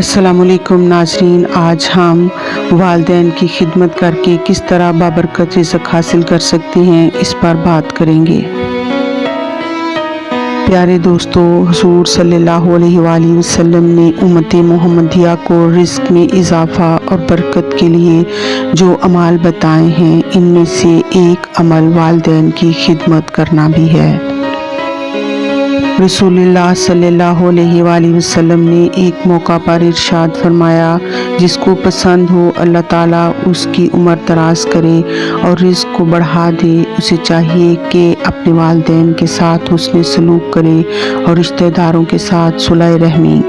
अस्सलामुअलैकुम नाज़रीन, आज हम वालिदैन की खिदमत करके किस तरह बाबरकत रिज़्क़ हासिल कर सकते हैं, इस पर बात करेंगे। प्यारे दोस्तों, हुज़ूर सल्लल्लाहु अलैहि वसल्लम ने उम्मत मोहम्मदिया को रिज़्क़ में इजाफ़ा और बरकत के लिए जो अमाल बताए हैं, इनमें से एक अमल वालिदैन की खिदमत करना भी है। रसूलुल्लाह सल्लल्लाहु अलैहि वसल्लम ने एक मौका पर इरशाद फरमाया, जिसको पसंद हो अल्लाह ताला उसकी उम्र दराज करे और रिज़्क़ को बढ़ा दे। उसे चाहिए कि अपने वालिदैन के साथ हुस्न सलूक करे और रिश्तेदारों के साथ सुलह रहमी।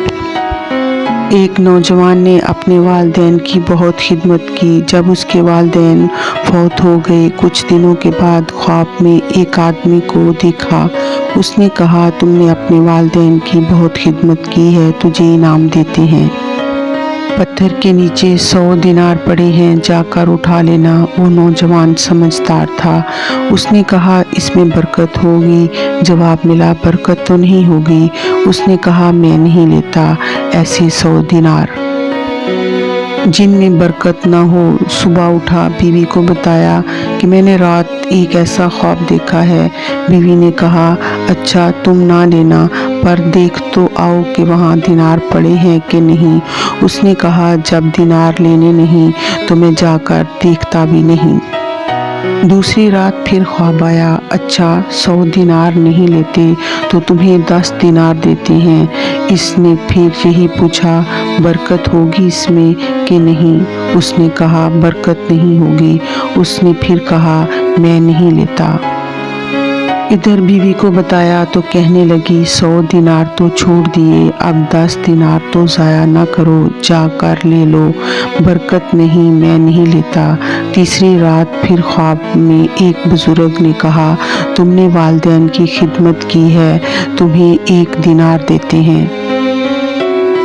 एक नौजवान ने अपने वालिदैन की बहुत खिदमत की। जब उसके वालिदैन फौत हो गए, कुछ दिनों के बाद ख्वाब में एक आदमी को देखा। उसने कहा, तुमने अपने वालिदैन की बहुत खिदमत की है, तुझे इनाम देते हैं। पत्थर के नीचे 100 दिनार पड़े हैं, जाकर उठा लेना। वो नौजवान समझदार था। उसने कहा, इसमें बरकत होगी। जवाब मिला, बरकत तो नहीं होगी। उसने कहा, मैं नहीं लेता ऐसे 100 दिनार जिनमें बरकत ना हो। सुबह उठा, बीवी को बताया कि मैंने रात एक ऐसा ख्वाब देखा है। बीवी ने कहा, अच्छा तुम ना लेना, पर देख तो आओ कि वहाँ दिनार पड़े हैं कि नहीं। उसने कहा, जब दिनार लेने नहीं तो मैं जाकर देखता भी नहीं। दूसरी रात फिर ख्वाब आया, अच्छा 100 दिनार नहीं लेते तो तुम्हें 10 दिनार देते हैं। इसने फिर यही पूछा, बरकत होगी इसमें कि नहीं। उसने कहा, बरकत नहीं होगी। उसने फिर कहा, मैं नहीं लेता। इधर बीवी को बताया तो कहने लगी, 100 दिनार तो छोड़ दिए, अब 10 दिनार तो ज़ाया ना करो, जाकर ले लो। बरकत नहीं, मैं नहीं लेता। तीसरी रात फिर ख्वाब में एक बुजुर्ग ने कहा, तुमने वालिदैन की खिदमत की है, तुम्हें 1 दिनार देते हैं।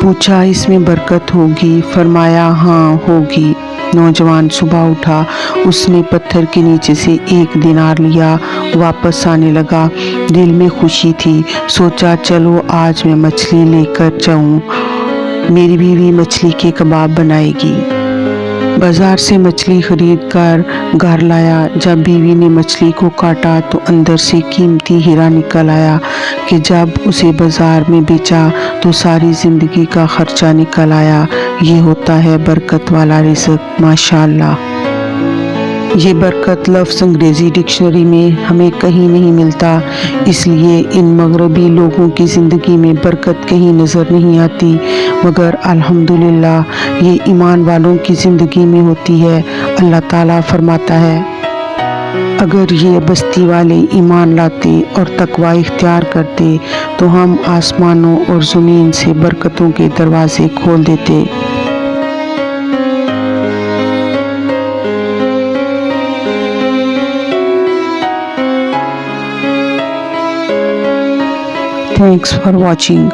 पूछा, इसमें बरकत होगी? फरमाया, हाँ होगी। नौजवान सुबह उठा, उसने पत्थर के नीचे से 1 दिनार लिया, वापस आने लगा। दिल में खुशी थी। सोचा, चलो आज मैं मछली लेकर जाऊं, मेरी बीवी मछली के कबाब बनाएगी। बाजार से मछली खरीद कर घर लाया। जब बीवी ने मछली को काटा तो अंदर से कीमती हीरा निकल आया कि जब उसे बाजार में बेचा तो सारी ज़िंदगी का खर्चा निकल आया। ये होता है बरकत वाला रिज़्क़। माशाअल्लाह। ये बरकत लफ्ज़ अंग्रेज़ी डिक्शनरी में हमें कहीं नहीं मिलता, इसलिए इन मगरबी लोगों की ज़िंदगी में बरकत कहीं नज़र नहीं आती, मगर अल्हम्दुलिल्लाह ये ईमान वालों की ज़िंदगी में होती है। अल्लाह ताला फरमाता है, अगर ये बस्ती वाले ईमान लाते और तकवा इख्तियार करते तो हम आसमानों और ज़मीन से बरकतों के दरवाज़े खोल देते। Thanks for watching.